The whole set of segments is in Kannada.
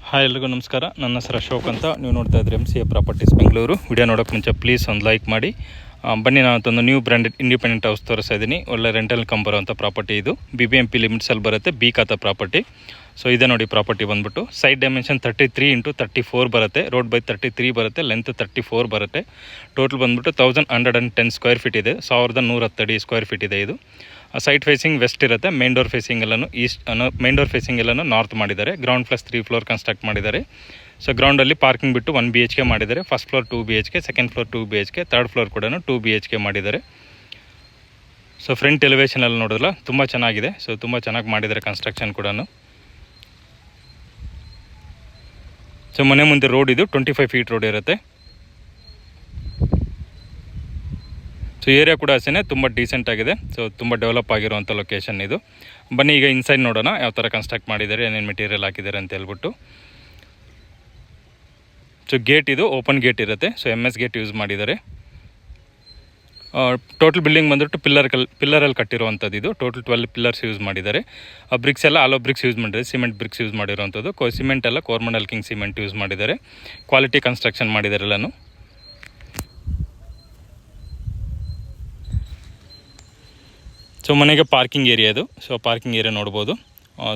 ಹಾಯ್ ಎಲ್ರಿಗೂ ನಮಸ್ಕಾರ. ನನ್ನ ಹೆಸರು ಅಶೋಕ್ ಅಂತ. ನೀವು ನೋಡ್ತಾ ಇದ್ರಿ MCA ಪ್ರಾಪರ್ಟೀಸ್ ಬೆಂಗಳೂರು. ವಿಡಿಯೋ ನೋಡೋಕ್ಕೆ ಮುಂಚೆ ಪ್ಲೀಸ್ ಒಂದು ಲೈಕ್ ಮಾಡಿ. ಬನ್ನಿ, ನಾನು ಒಂದು ನ್ಯೂ ಬ್ರ್ಯಾಂಡೆಡ್ ಇಂಡಿಪೆಂಡೆಂಟ್ ಹೌಸ್ ತೋರಿಸ್ತಾ ಇದ್ದೀನಿ. ಒಳ್ಳೆ ರೆಂಟಲ್ ಕಮ್ ಬರೋಂಥ ಪ್ರಾಪರ್ಟಿ ಇದು. BBMP ಲಿಮಿಟ್ಸಲ್ಲಿ ಬರುತ್ತೆ, ಬಿ ಖಾತಾ ಪ್ರಾಪರ್ಟಿ. ಸೊ ಇದೆ ನೋಡಿ ಪ್ರಾಪರ್ಟಿ ಬಂದ್ಬಿಟ್ಟು. ಸೈಡ್ ಡೈಮೆನ್ಷನ್ 33 × 34 ಬರುತ್ತೆ. ರೋಡ್ ಬೈ 33 ಬರುತ್ತೆ, ಲೆಂತ್ 34 ಬರುತ್ತೆ. ಟೋಟಲ್ ಬಂದ್ಬಿಟ್ಟು 1110 ಸ್ಕ್ವೇರ್ ಫೀಟ್ ಇದೆ. 1110 ಅಡಿ ಸ್ಕ್ವೇರ್ ಫೀಟ್ ಇದೆ ಇದು. ಸೈಡ್ ಫೇಸಿಂಗ್ ವೆಸ್ಟ್ ಇರುತ್ತೆ. ಮೇನ್ ಡೋರ್ ಫೇಸಿಂಗ್ ಎಲ್ಲನೂ ಮೇನ್ ಡೋರ್ ಫೇಸಿಂಗ್ ಎಲ್ಲನೂ ನಾರ್ತ್ ಮಾಡಿದ್ದಾರೆ. ಗ್ರೌಂಡ್ ಪ್ಲಸ್ 3 ಫ್ಲೋರ್ ಕನ್ಸ್ಟ್ರಕ್ಟ್ ಮಾಡಿದ್ದಾರೆ. ಸೊ ಗ್ರೌಂಡಲ್ಲಿ ಪಾರ್ಕಿಂಗ್ ಬಿಟ್ಟು 1 BHK ಮಾಡಿದ್ದಾರೆ. First floor 2 BHK, second floor 2 BHK, third floor ಕೂಡ 2 BHK ಮಾಡಿದ್ದಾರೆ. ಸೊ ಫ್ರಂಟ್ ಎಲಿವೇಷನಲ್ಲಿ ನೋಡಿದ್ರಲ್ಲ, ತುಂಬ ಚೆನ್ನಾಗಿದೆ. ಸೊ ತುಂಬ ಚೆನ್ನಾಗಿ ಮಾಡಿದ್ದಾರೆ ಕನ್ಸ್ಟ್ರಕ್ಷನ್ ಕೂಡ. ಸೊ ಮನೆ ಮುಂದೆ ರೋಡ್ ಇದು 25 ಫೀಟ್ ರೋಡ್ ಇರುತ್ತೆ. ಸೊ ಏರಿಯಾ ಕೂಡ ಅಷ್ಟೇ ತುಂಬ ಡೀಸೆಂಟ್ ಆಗಿದೆ. ಸೊ ತುಂಬ ಡೆವಲಪ್ ಆಗಿರುವಂಥ ಲೊಕೇಶನ್ ಇದು. ಬನ್ನಿ ಈಗ ಇನ್ಸೈಡ್ ನೋಡೋಣ, ಯಾವ ಥರ ಕನ್ಸ್ಟ್ರಕ್ಟ್ ಮಾಡಿದ್ದಾರೆ, ಏನೇನು ಮೆಟೀರಿಯಲ್ ಹಾಕಿದ್ದಾರೆ ಅಂತ ಹೇಳ್ಬಿಟ್ಟು. ಸೊ ಗೇಟ್ ಇದು ಓಪನ್ ಗೇಟ್ ಇರುತ್ತೆ. ಸೊ MS ಗೇಟ್ ಯೂಸ್ ಮಾಡಿದ್ದಾರೆ. ಟೋಟಲ್ ಬಿಲ್ಡಿಂಗ್ ಬಂದ್ಬಿಟ್ಟು ಪಿಲ್ಲರಲ್ಲಿ ಕಟ್ಟಿರುವಂಥದ್ದು ಇದು. ಟೋಟಲ್ 12 ಪಿಲ್ಲರ್ಸ್ ಯೂಸ್ ಮಾಡಿದ್ದಾರೆ. ಬ್ರಿಕ್ಸ್ ಎಲ್ಲ ಆಲೋ ಬ್ರಿಕ್ಸ್ ಯೂಸ್ ಮಾಡಿದ್ದಾರೆ. ಸಿಮೆಂಟ್ ಬ್ರಿಕ್ಸ್ ಯೂಸ್ ಮಾಡಿರುವಂಥದ್ದು. ಸಿಮೆಂಟ್ ಎಲ್ಲ ಕೋರ್ಮಂಡಲ್ ಕಿಂಗ್ ಸಿಮೆಂಟ್ ಯೂಸ್ ಮಾಡಿದ್ದಾರೆ. ಕ್ವಾಲಿಟಿ ಕನ್ಸ್ಟ್ರಕ್ಷನ್ ಮಾಡಿದ್ದಾರೆ ಎಲ್ಲನೂ. ಸೊ ಮನೆಗೆ ಪಾರ್ಕಿಂಗ್ ಏರಿಯಾ ಇದು. ಸೊ ಪಾರ್ಕಿಂಗ್ ಏರಿಯಾ ನೋಡ್ಬೋದು.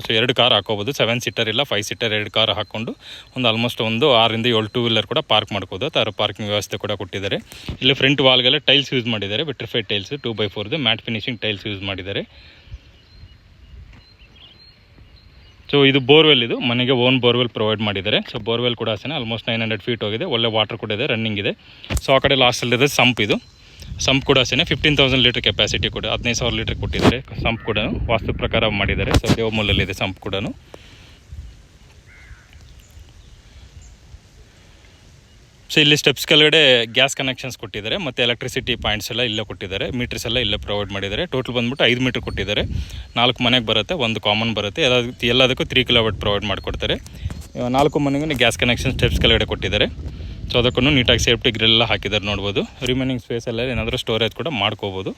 ಸೊ 2 ಕಾರ್ ಹಾಕೋಬೋದು. 7 ಸೀಟರ್ ಇಲ್ಲ 5 ಸೀಟರ್ 2 ಕಾರ್ ಹಾಕ್ಕೊಂಡು ಒಂದು ಆಲ್ಮೋಸ್ಟ್ 6 ರಿಂದ 7 ಟೂ ವೀಲರ್ ಕೂಡ ಪಾರ್ಕ್ ಮಾಡ್ಬೋದು. ತಾರು ಪಾರ್ಕಿಂಗ್ ವ್ಯವಸ್ಥೆ ಕೂಡ ಕೊಟ್ಟಿದ್ದಾರೆ. ಇಲ್ಲಿ ಫ್ರಂಟ್ ವಾಲ್ಗೆಲ್ಲ ಟೈಲ್ಸ್ ಯೂಸ್ ಮಾಡಿದ್ದಾರೆ. Vitrified tiles 2x4 mat finishing tiles use ಮಾಡಿದ್ದಾರೆ. ಸೊ ಇದು ಬೋರ್ವೆಲ್, ಇದು ಮನೆಗೆ ಓನ್ ಬೋರ್ವೆಲ್ ಪ್ರೊವೈಡ್ ಮಾಡಿದ್ದಾರೆ. ಸೊ ಬೋರ್ವೆಲ್ ಕೂಡ ಅಷ್ಟೇ ಆಲ್ಮೋಸ್ಟ್ 900 ಫೀಟ್ ಹೋಗಿದೆ. ಒಳ್ಳೆ ವಾಟರ್ ಕೂಡ ಇದೆ, ರನ್ನಿಂಗ್ ಇದೆ. ಸೊ ಆ ಕಡೆ ಲಾಸ್ಟಲ್ಲಿದೆ ಸಂಪ್ ಇದು. ಸಂಪ್ ಕೂಡ ಅಷ್ಟೇ 15,000 ಲೀಟರ್ ಕೆಪಾಸಿಟಿ ಕೂಡ 15,000 ಲೀಟರ್ ಕೊಟ್ಟಿದ್ದಾರೆ. ಸಂಪ್ ಕೂಡ ವಾಸ್ತು ಪ್ರಕಾರ ಮಾಡಿದ್ದಾರೆ. ಸೊ ದೇವಮೂಲಲ್ಲಿದೆ ಸಂಪ್ ಕೂಡ. ಸೊ ಇಲ್ಲಿ ಸ್ಟೆಪ್ಸ್ ಕೆಳಗಡೆ ಗ್ಯಾಸ್ ಕನೆಕ್ಷನ್ಸ್ ಕೊಟ್ಟಿದ್ದಾರೆ. ಮತ್ತು ಎಲೆಕ್ಟ್ರಿಸಿಟಿ ಪಾಯಿಂಟ್ಸ್ ಎಲ್ಲ ಇಲ್ಲೇ ಕೊಟ್ಟಿದ್ದಾರೆ. ಮೀಟರ್ಸ್ ಎಲ್ಲ ಇಲ್ಲೇ ಪ್ರೊವೈಡ್ ಮಾಡಿದ್ದಾರೆ. ಟೋಟಲ್ ಬಂದ್ಬಿಟ್ಟು 5 ಮೀಟರ್ ಕೊಟ್ಟಿದ್ದಾರೆ. 4 ಮನೆಗೆ ಬರುತ್ತೆ, 1 ಕಾಮನ್ ಬರುತ್ತೆ. ಎಲ್ಲದಕ್ಕೂ 3 ಕಿಲೋವಾಟ್ ಪ್ರೊವೈಡ್ ಮಾಡಿಕೊಡ್ತಾರೆ. 4 ಮನೆಗೂ ಗ್ಯಾಸ್ ಕನೆಕ್ಷನ್ ಸ್ಟೆಪ್ಸ್ ಕೆಳಗಡೆ ಕೊಟ್ಟಿದ್ದಾರೆ. ಸೊ ಅದಕ್ಕೂ ನೀಟಾಗಿ ಸೇಫ್ಟಿ ಗ್ರಿಲ್ ಹಾಕಿದ್ದಾರೆ ನೋಡ್ಬೋದು. ರಿಮೈನಿಂಗ್ ಸ್ಪೇಸಲ್ಲಿ ಏನಾದರೂ ಸ್ಟೋರೇಜ್ ಕೂಡ ಮಾಡ್ಕೋಬೋದು.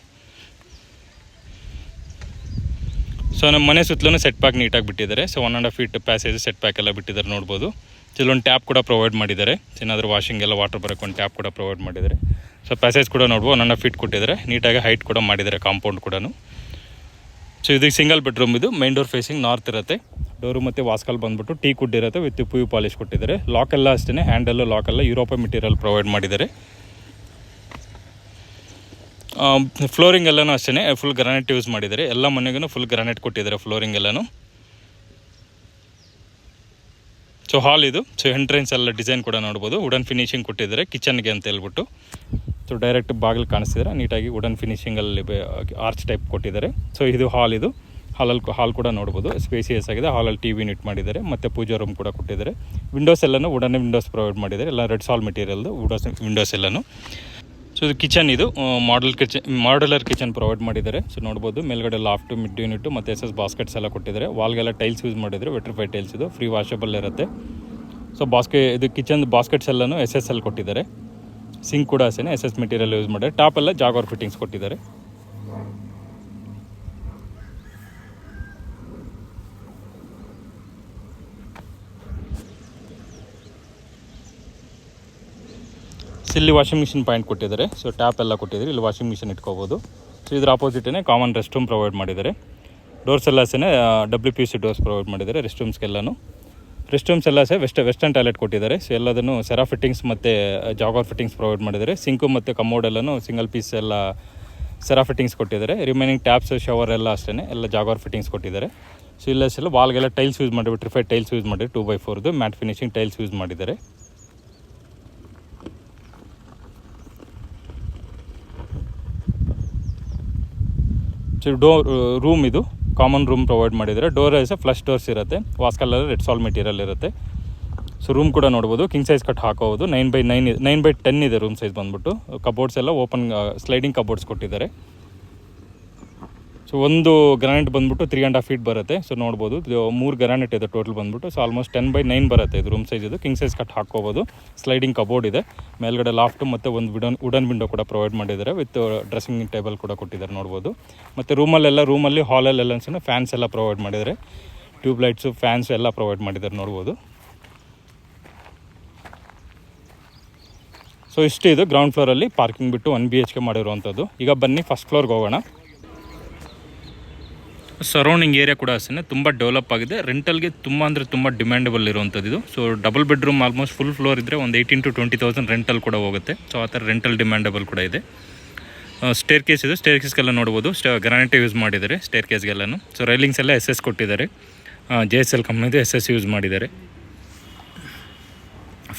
ಸೊ ನಮ್ಮ ಮನೆ ಸುತ್ತಲೂ ಸೆಟ್ ಪ್ಯಾಕ್ ನೀಟಾಗಿ ಬಿಟ್ಟಿದ್ದಾರೆ. So 1.5 feet passage set pack ಎಲ್ಲ ಬಿಟ್ಟಿದ್ದಾರೆ ನೋಡ್ಬೋದು. ಇಲ್ಲೊಂದು ಟ್ಯಾಪ್ ಕೂಡ ಪ್ರೊವೈಡ್ ಮಾಡಿದ್ದಾರೆ. ಏನಾದರೂ ವಾಷಿಂಗ್ ಎಲ್ಲ ವಾಟರ್ ಬರೋಕ್ಕೆ ಒಂದು ಟ್ಯಾಪ್ ಕೂಡ ಪ್ರೊವೈಡ್ ಮಾಡಿದ್ದಾರೆ. ಸೊ ಪ್ಯಾಸೇಜ್ ಕೂಡ ನೋಡ್ಬೋದು 1.5 ಫೀಟ್ ಕೊಟ್ಟಿದ್ದಾರೆ. ನೀಟಾಗಿ ಹೈಟ್ ಕೂಡ ಮಾಡಿದ್ದಾರೆ ಕಾಂಪೌಂಡ್ ಕೂಡ. ಸೊ ಇದು ಸಿಂಗಲ್ ಬೆಡ್ರೂಮ್ ಇದು. ಮೈನ್ ಡೋರ್ ಫೇಸಿಂಗ್ ನಾರ್ತ್ ಇರುತ್ತೆ. ಡೋರು ಮತ್ತು ವಾಸ್ಕಲ್ ಬಂದ್ಬಿಟ್ಟು ಟೀ ಕುಡ್ ಇರುತ್ತೆ ವಿತ್ PU ಪಾಲಿಶ್ ಕೊಟ್ಟಿದ್ದಾರೆ. ಲಾಕ್ ಎಲ್ಲ ಅಷ್ಟೇ, ಹ್ಯಾಂಡಲ್ಲು ಲಾಕ್ ಎಲ್ಲ ಯುರೋಪ ಮೆಟೀರಿಯಲ್ ಪ್ರೊವೈಡ್ ಮಾಡಿದ್ದಾರೆ. ಫ್ಲೋರಿಂಗ್ ಎಲ್ಲನೂ ಅಷ್ಟೇ ಫುಲ್ ಗ್ರಾನೈಟ್ ಯೂಸ್ ಮಾಡಿದ್ದಾರೆ. ಎಲ್ಲ ಮನೆಗೂ ಫುಲ್ ಗ್ರಾನೈಟ್ ಕೊಟ್ಟಿದ್ದಾರೆ ಫ್ಲೋರಿಂಗ್ ಎಲ್ಲನೂ. ಸೊ ಹಾಲ್ ಇದು. ಸೊ ಎಂಟ್ರೆನ್ಸ್ ಎಲ್ಲ ಡಿಸೈನ್ ಕೂಡ ನೋಡ್ಬೋದು. ವುಡನ್ ಫಿನಿಶಿಂಗ್ ಕೊಟ್ಟಿದ್ದಾರೆ ಕಿಚನ್ಗೆ ಅಂತ ಹೇಳ್ಬಿಟ್ಟು. ಸೊ ಡೈರೆಕ್ಟ್ ಬಾಗಿಲು ಕಾಣಿಸ್ತಿದ್ದಾರೆ. ನೀಟಾಗಿ ವುಡನ್ ಫಿನಿಶಿಂಗಲ್ಲಿ ಆರ್ಚ್ ಟೈಪ್ ಕೊಟ್ಟಿದ್ದಾರೆ. ಸೊ ಇದು ಹಾಲ್ ಇದು. ಹಾಲ್ ಕೂಡ ನೋಡ್ಬೋದು, ಸ್ಪೇಸಿಯಸ್ ಆಗಿದೆ. ಹಾಲಲ್ಲಿ TV ಯೂನಿಟ್ ಮಾಡಿದ್ದಾರೆ. ಮತ್ತು ಪೂಜಾ ರೂಮ್ ಕೂಡ ಕೊಟ್ಟಿದ್ದಾರೆ. ವಿಂಡೋಸ್ ಎಲ್ಲನೂ ವುಡನ್ ವಿಂಡೋಸ್ ಪ್ರೊವೈಡ್ ಮಾಡಿದ್ದಾರೆ. ಎಲ್ಲ ರೆಡ್ ಸಾಲ್ ಮೆಟೀರಿಯಲ್ದು ವಿಂಡೋಸ್ ಎಲ್ಲನೂ. ಸೊ ಇದು ಕಿಚನ್ ಇದು. ಮಾಡ್ಯುಲರ್ ಕಿಚನ್ ಪ್ರೊವೈಡ್ ಮಾಡಿದ್ದಾರೆ. ಸೊ ನೋಡ್ಬೋದು ಮೇಲ್ಗಡೆ ಲಾಫ್ಟು ಮಿಡ್ ಯೂನಿಟ್ಟು ಮತ್ತು SS ಬಾಸ್ಕೆಟ್ಸ್ ಎಲ್ಲ ಕೊಟ್ಟಿದ್ದಾರೆ. ವಾಲ್ಗೆಲ್ಲ ಟೈಲ್ಸ್ ಯೂಸ್ ಮಾಡಿದ್ದಾರೆ. ವಿಟ್ರಿಫೈಡ್ ಟೈಲ್ಸ್ ಇದು. ಫ್ರೀ ವಾಷಬಲ್ ಇರುತ್ತೆ. ಸೊ ಇದು ಕಿಚನ್ ಬಾಸ್ಕೆಟ್ಸ್ ಎಲ್ಲನೂ SSL ಕೊಟ್ಟಿದ್ದಾರೆ. ಸಿಂಕ್ ಕೂಡ ಅಷ್ಟೇ SS ಮೆಟೀರಿಯಲ್ ಯೂಸ್ ಮಾಡಿದ್ದಾರೆ. ಟಾಪ್ ಎಲ್ಲ ಜಾಗರ್ ಫಿಟ್ಟಿಂಗ್ಸ್ ಕೊಟ್ಟಿದ್ದಾರೆ. ಇಲ್ಲಿ ವಾಷಿಂಗ್ ಮಿಷಿನ್ ಪಾಯಿಂಟ್ ಕೊಟ್ಟಿದ್ದಾರೆ. ಸೊ ಟ್ಯಾಪ್ ಎಲ್ಲ ಕೊಟ್ಟಿದ್ದಾರೆ. ಇಲ್ಲಿ ವಾಷಿಂಗ್ ಮಿಷಿನ್ ಇಟ್ಕೋಬೋದು. ಸೊ ಇದ್ರ ಆಪೋಸಿಟೇ ಕಾಮನ್ ರೆಸ್ಟ್ ರೂಮ್ ಪ್ರೊವೈಡ್ ಮಾಡಿದ್ದಾರೆ. ಡೋರ್ಸ್ ಎಲ್ಲ ಅಷ್ಟೇ WPC ಡೋರ್ಸ್ ಪ್ರೊವೈಡ್ ಮಾಡಿದ್ದಾರೆ ರೆಸ್ಟ್ ರೂಮ್ಸ್ ಎಲ್ಲ ಸಹ ವೆಸ್ಟರ್ನ್ ಟಾಯ್ಲೆಟ್ ಕೊಟ್ಟಿದ್ದಾರೆ. ಸೊ ಎಲ್ಲದನ್ನು ಸೆರಾ ಫಿಟ್ಟಿಂಗ್ಸ್ ಮತ್ತು ಜಾಗರ್ ಫಿಟ್ಟಿಂಗ್ಸ್ ಪ್ರೊವೈಡ್ ಮಾಡಿದ್ದಾರೆ. ಸಿಂಕು ಮತ್ತು ಕಮೋಡ್ ಎಲ್ಲನೂ ಸಿಂಗಲ್ ಪೀಸ್ ಎಲ್ಲ ಸೆರಾ ಫಿಟ್ಟಿಂಗ್ಸ್ ಕೊಟ್ಟಿದ್ದಾರೆ. ರಿಮೈನಿಂಗ್ ಟ್ಯಾಪ್ಸ್ ಶವರ್ ಎಲ್ಲ ಅಷ್ಟೇ ಎಲ್ಲ ಜಾಗರ್ ಫಿಟ್ಟಿಂಗ್ಸ್ ಕೊಟ್ಟಿದ್ದಾರೆ. ಸೊ ಇಲ್ಲೆಲ್ಲ ವಾಲ್ಗೆಲ್ಲ ಟೈಲ್ಸ್ ಯೂಸ್ ಮಾಡಿ ವಿಟ್ರಿಫೈಡ್ ಟೈಲ್ಸ್ ಯೂಸ್ ಮಾಡಿ 2x4 mat finishing tiles use ಮಾಡಿದ್ದಾರೆ. ಸೊ ರೂಮ್ ಇದು ಕಾಮನ್ ರೂಮ್ ಪ್ರೊವೈಡ್ ಮಾಡಿದ್ದಾರೆ. ಡೋರ್ ಫ್ಲಶ್ ಡೋರ್ಸ್ ಇರುತ್ತೆ. ವಾಸ್ಕಲ್ಲಲ್ಲಿ ರೆಡ್ ಸಾಲ್ ಮೆಟೀರಿಯಲ್ ಇರುತ್ತೆ. ಸೊ ರೂಮ್ ಕೂಡ ನೋಡ್ಬೋದು. ಕಿಂಗ್ ಸೈಜ್ ಕಟ್ ಹಾಕೋಬೋದು. 9x10 ಇದೆ ರೂಮ್ ಸೈಜ್ ಬಂದ್ಬಿಟ್ಟು. ಕಬೋರ್ಡ್ಸ್ ಎಲ್ಲ ಓಪನ್ ಸ್ಲೈಡಿಂಗ್ ಕಬೋರ್ಡ್ಸ್ ಕೊಟ್ಟಿದ್ದಾರೆ. ಸೊ ಒಂದು ಗ್ರಾನೈಟ್ ಬಂದ್ಬಿಟ್ಟು 3.5 ಫೀಟ್ ಬರುತ್ತೆ. ಸೊ ನೋಡ್ಬೋದು 3 ಗ್ರಾನೈಟ್ ಇದೆ ಟೋಟಲ್ ಬಂದ್ಬಿಟ್ಟು. ಸೊ ಆಲ್ಮೋಸ್ಟ್ 10x9 ಬರುತ್ತೆ ಇದು ರೂಮ್ ಸೈಜ್ ಇದು. ಕಿಂಗ್ ಸೈಜ್ ಕಟ್ ಹಾಕ್ಕೋಬೋದು. ಸ್ಲೈಡಿಂಗ್ ಕಬೋರ್ಡ್ ಇದೆ. ಮೇಲ್ಗಡೆ ಲಾಫ್ಟು ಮತ್ತು ಒಂದು ವುಡನ್ ವಿಂಡೋ ಕೂಡ ಪ್ರೊವೈಡ್ ಮಾಡಿದ್ದಾರೆ. ವಿತ್ ಡ್ರೆಸ್ಸಿಂಗ್ ಟೇಬಲ್ ಕೂಡ ಕೊಟ್ಟಿದ್ದಾರೆ ನೋಡ್ಬೋದು. ಮತ್ತು ರೂಮಲ್ಲಿ ಹಾಲಲ್ಲೆಲ್ಲ ಫ್ಯಾನ್ಸ್ ಎಲ್ಲ ಪ್ರೊವೈಡ್ ಮಾಡಿದ್ದಾರೆ. ಟ್ಯೂಬ್ ಲೈಟ್ಸು ಫ್ಯಾನ್ಸ್ ಎಲ್ಲ ಪ್ರೊವೈಡ್ ಮಾಡಿದ್ದಾರೆ ನೋಡ್ಬೋದು. ಸೊ ಇಷ್ಟು ಇದು ಗ್ರೌಂಡ್ ಫ್ಲೋರಲ್ಲಿ ಪಾರ್ಕಿಂಗ್ ಬಿಟ್ಟು 1 BHK ಮಾಡಿರುವಂಥದ್ದು. ಈಗ ಬನ್ನಿ ಫಸ್ಟ್ ಫ್ಲೋರ್ಗೆ ಹೋಗೋಣ. ಸರೌಂಡಿಂಗ್ ಏರಿಯಾ ಕೂಡ ಅಷ್ಟೇ ತುಂಬ ಡೆವಲಪ್ ಆಗಿದೆ. ರೆಂಟಲ್ಗೆ ತುಂಬ ಡಿಮ್ಯಾಂಡಬಲ್ ಇರುವಂಥದ್ದು ಇದು. So double bedroom almost full floor ಇದ್ದರೆ ಒಂದು 18,000 to 20,000 ರೆಂಟಲ್ ಕೂಡ ಹೋಗುತ್ತೆ. ಸೊ ಆ ಥರ ರೆಂಟಲ್ ಡಿಮ್ಯಾಂಡಬಲ್ ಕೂಡ ಇದೆ. ಸ್ಟೇರ್ ಕೇಸ್ ಇದೆ. ಸ್ಟೇರ್ ಕೇಸ್ಗೆಲ್ಲ ನೋಡ್ಬೋದು ಗ್ರಾನೈಟ್ ಯೂಸ್ ಮಾಡಿದ್ದಾರೆ ಸ್ಟೇರ್ ಕೇಸ್ಗೆಲ್ಲೂ. ಸೊ ರೈಲಿಂಗ್ಸ್ ಎಲ್ಲ SS ಕೊಟ್ಟಿದ್ದಾರೆ. JSL ಕಂಪ್ನಿದು SS ಯೂಸ್ ಮಾಡಿದ್ದಾರೆ.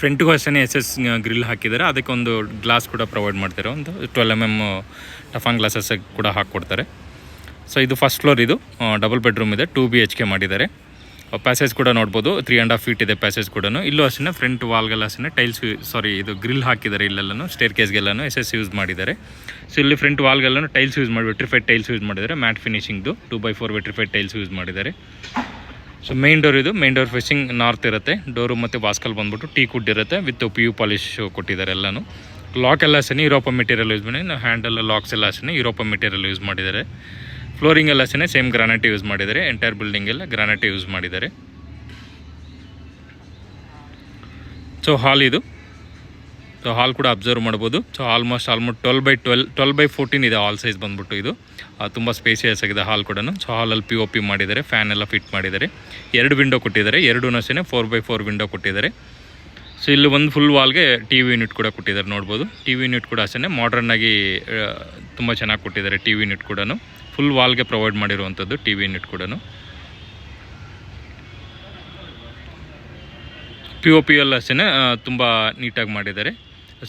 ಫ್ರಂಟ್ಗೂ ಅಷ್ಟೇ SS ಗ್ರಿಲ್ ಹಾಕಿದ್ದಾರೆ. ಅದಕ್ಕೊಂದು ಗ್ಲಾಸ್ ಕೂಡ ಪ್ರೊವೈಡ್ ಮಾಡ್ತಾರೆ. ಒಂದು 12 mm ಟಫಾನ್ ಗ್ಲಾಸಸ್ ಕೂಡ ಹಾಕ್ಕೊಡ್ತಾರೆ. ಸೊ ಇದು ಫಸ್ಟ್ ಫ್ಲೋರ್. ಇದು ಡಬಲ್ ಬೆಡ್ರೂಮ್ ಇದೆ. 2 BHK ಮಾಡಿದ್ದಾರೆ. ಪ್ಯಾಸೇಜ್ ಕೂಡ ನೋಡ್ಬೋದು. 3.5 feet ಇದೆ ಪ್ಯಾಸೇಜ್ ಕೂಡ. ಇಲ್ಲೂ ಅಷ್ಟೇ ಫ್ರಂಟ್ ವಾಲ್ಗೆಲ್ಲ ಅಷ್ಟೇ ಇದು ಗ್ರಿಲ್ ಹಾಕಿದ್ದಾರೆ. ಇಲ್ಲೆಲ್ಲೂ ಸ್ಟೇರ್ ಕೇಸ್ಗೆಲ್ಲೂ SS ಯೂಸ್ ಮಾಡಿದ್ದಾರೆ. ಸೊ ಇಲ್ಲಿ ಫ್ರಂಟ್ ವಾಲ್ಗೆಲ್ಲೂ ಟೈಲ್ಸ್ ಯೂಸ್ ಮಾಡಿ ವೆಟ್ರಿಫೈಡ್ ಟೈಲ್ಸ್ ಯೂಸ್ ಮಾಡಿದ್ದಾರೆ. ಮ್ಯಾಟ್ ಫಿನಿಶಿಂಗ್ದು 2x4 ವೆಟ್ರಿಫೈಡ್ ಟೈಲ್ಸ್ ಯೂಸ್ ಮಾಡಿದ್ದಾರೆ. ಸೊ ಮೇನ್ ಡೋರ್ ಇದು. ಮೇನ್ ಡೋರ್ ಫೇಸಿಂಗ್ ನಾರ್ತ್ ಇರುತ್ತೆ. ಡೋರು ಮತ್ತು ವಾಸ್ಕಲ್ ಬಂದ್ಬಿಟ್ಟು ಟೀ ಕುಡ್ ಇರುತ್ತೆ ವಿತ್ PU ಪಾಲಿಶ್ ಕೊಟ್ಟಿದ್ದಾರೆ ಎಲ್ಲನೂ. ಲಾಕ್ ಎಲ್ಲ ಅಷ್ಟೇ ಯುರೋಪ ಮೆಟೀರಿಯಲ್ ಯೂಸ್ ಮಾಡಿ. ಹ್ಯಾಂಡಲ್ ಲಾಕ್ಸ್ ಎಲ್ಲ ಅಷ್ಟೇ ಯುರೋಪ ಮೆಟೀರಿಯಲ್ ಯೂಸ್ ಮಾಡಿದ್ದಾರೆ. ಫ್ಲೋರಿಂಗ್ ಎಲ್ಲ ಅಷ್ಟೇ ಸೇಮ್ ಗ್ರಾನೈಟ್ ಯೂಸ್ ಮಾಡಿದ್ದಾರೆ. ಎಂಟೈರ್ ಬಿಲ್ಡಿಂಗ್ ಎಲ್ಲ ಗ್ರಾನೈಟ್ ಯೂಸ್ ಮಾಡಿದ್ದಾರೆ. ಸೊ ಹಾಲ್ ಇದು. ಸೊ ಹಾಲ್ ಕೂಡ ಅಬ್ಸರ್ವ್ ಮಾಡ್ಬೋದು. ಸೊ ಆಲ್ಮೋಸ್ಟ್ 12x14 ಇದೆ ಹಾಲ್ ಸೈಜ್ ಬಂದ್ಬಿಟ್ಟು. ಇದು ತುಂಬ ಸ್ಪೇಸಿಯಸ್ ಆಗಿದೆ ಹಾಲ್ ಕೂಡ. ಸೊ ಹಾಲಲ್ಲಿ POP ಮಾಡಿದ್ದಾರೆ. ಫ್ಯಾನ್ ಎಲ್ಲ ಫಿಟ್ ಮಾಡಿದ್ದಾರೆ. 2 ವಿಂಡೋ ಕೊಟ್ಟಿದ್ದಾರೆ. 2 ಅಷ್ಟೇ 4x4 ವಿಂಡೋ ಕೊಟ್ಟಿದ್ದಾರೆ. ಸೊ ಇಲ್ಲಿ ಒಂದು ಫುಲ್ ವಾಲ್ಗೆ TV ಯೂನಿಟ್ ಕೂಡ ಕೊಟ್ಟಿದ್ದಾರೆ ನೋಡ್ಬೋದು. TV ಯೂನಿಟ್ ಕೂಡ ಅಷ್ಟೇ ಮಾಡರ್ನಾಗಿ ತುಂಬ ಚೆನ್ನಾಗಿ ಕೊಟ್ಟಿದ್ದಾರೆ. TV ಯೂನಿಟ್ ಕೂಡ ಫುಲ್ ವಾಲ್ಗೆ ಪ್ರೊವೈಡ್ ಮಾಡಿರುವಂಥದ್ದು TV ಯೂನಿಟ್ ಕೂಡ. POP ಎಲ್ಲ ಅಷ್ಟೇ ತುಂಬ ನೀಟಾಗಿ ಮಾಡಿದ್ದಾರೆ.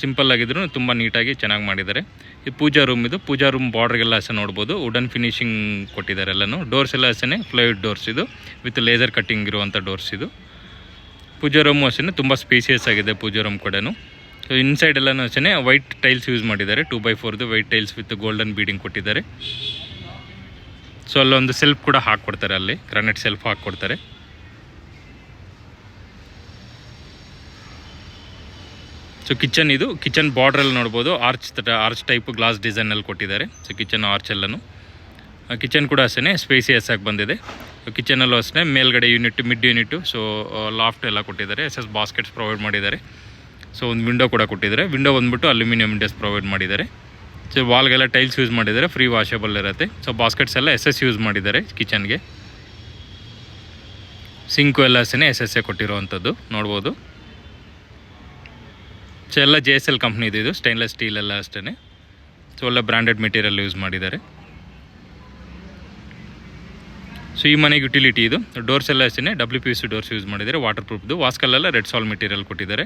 ಸಿಂಪಲ್ ಆಗಿದ್ರು ತುಂಬ ನೀಟಾಗಿ ಚೆನ್ನಾಗಿ ಮಾಡಿದ್ದಾರೆ. ಈ ಪೂಜಾ ರೂಮ್ ಇದು. ಪೂಜಾ ರೂಮ್ ಬಾರ್ಡ್ರಿಗೆಲ್ಲ ಅಷ್ಟೇ ನೋಡ್ಬೋದು ವುಡನ್ ಫಿನಿಶಿಂಗ್ ಕೊಟ್ಟಿದ್ದಾರೆ ಎಲ್ಲನೂ. ಡೋರ್ಸ್ ಎಲ್ಲ ಅಷ್ಟೇ ಫ್ಲೈವುಡ್ ಡೋರ್ಸ್ ಇದು ವಿತ್ ಲೇಸರ್ ಕಟ್ಟಿಂಗ್ ಇರುವಂಥ ಡೋರ್ಸ್ ಇದು. ಪೂಜಾ ರೂಮು ಅಷ್ಟೇ ತುಂಬ ಸ್ಪೇಸಿಯಸ್ ಆಗಿದೆ ಪೂಜಾ ರೂಮ್ ಕೂಡ. ಸೊ ಇನ್ಸೈಡ್ ಎಲ್ಲನೂ ಅಷ್ಟೇ ವೈಟ್ ಟೈಲ್ಸ್ ಯೂಸ್ ಮಾಡಿದ್ದಾರೆ. 2x4 white tiles with golden breeding ಕೊಟ್ಟಿದ್ದಾರೆ. ಸೊ ಅಲ್ಲೊಂದು ಸೆಲ್ಫ್ ಕೂಡ ಹಾಕ್ಕೊಡ್ತಾರೆ. ಅಲ್ಲಿ ಗ್ರಾನೈಟ್ ಸೆಲ್ಫ್ ಹಾಕ್ಕೊಡ್ತಾರೆ. ಸೊ ಕಿಚನ್ ಇದು. ಕಿಚನ್ ಬಾರ್ಡ್ರಲ್ಲಿ ನೋಡ್ಬೋದು ಆರ್ಚ್ ಟೈಪ್ ಗ್ಲಾಸ್ ಡಿಸೈನಲ್ಲಿ ಕೊಟ್ಟಿದ್ದಾರೆ. ಸೊ ಕಿಚನ್ ಆರ್ಚ್ ಎಲ್ಲನೂ. ಕಿಚನ್ ಕೂಡ ಅಷ್ಟೇ ಸ್ಪೇಸಿಯಸ್ ಆಗಿ ಬಂದಿದೆ. ಕಿಚನಲ್ಲೂ ಅಷ್ಟೇ ಮೇಲ್ಗಡೆ unit mid unit. So loft ಎಲ್ಲ ಕೊಟ್ಟಿದ್ದಾರೆ. SS ಬಾಸ್ಕೆಟ್ಸ್ ಪ್ರೊವೈಡ್ ಮಾಡಿದ್ದಾರೆ. ಸೊ ಒಂದು ವಿಂಡೋ ಕೂಡ ಕೊಟ್ಟಿದ್ದಾರೆ. ವಿಂಡೋ ಬಂದ್ಬಿಟ್ಟು ಅಲ್ಯೂಮಿನಿಯಂ ವಿಂಡೋಸ್ ಪ್ರೊವೈಡ್ ಮಾಡಿದ್ದಾರೆ. ಸೊ ವಾಲ್ಗೆಲ್ಲ ಟೈಲ್ಸ್ ಯೂಸ್ ಮಾಡಿದ್ದಾರೆ. ಫ್ರೀ ವಾಷಬಲ್ ಇರುತ್ತೆ. ಸೊ ಬಾಸ್ಕೆಟ್ಸ್ ಎಲ್ಲ SS ಯೂಸ್ ಮಾಡಿದ್ದಾರೆ ಕಿಚನ್ಗೆ. ಸಿಂಕು ಎಲ್ಲ ಅಷ್ಟೇ SS ಕೊಟ್ಟಿರುವಂಥದ್ದು ನೋಡ್ಬೋದು. ಸೊ ಎಲ್ಲ JSL ಕಂಪ್ನಿದು ಇದು. ಸ್ಟೈನ್ಲೆಸ್ ಸ್ಟೀಲ್ ಎಲ್ಲ ಅಷ್ಟೇ. ಸೊ ಎಲ್ಲ ಬ್ರ್ಯಾಂಡೆಡ್ ಮೆಟೀರಿಯಲ್ ಯೂಸ್ ಮಾಡಿದ್ದಾರೆ. ಸೊ ಈ ಮನೆಗೆ ಯುಟಿಲಿಟಿ ಇದು. ಡೋರ್ಸ್ ಎಲ್ಲ ಅಷ್ಟೇ WPC ಡೋರ್ಸ್ ಯೂಸ್ ಮಾಡಿದ್ದಾರೆ. ವಾಟರ್ ಪ್ರೂಫ್ದು. ವಾಸ್ಕಲ್ಲೆಲ್ಲ ರೆಡ್ ಸಾಲ್ ಮೆಟೀರಿಯಲ್ ಕೊಟ್ಟಿದ್ದಾರೆ.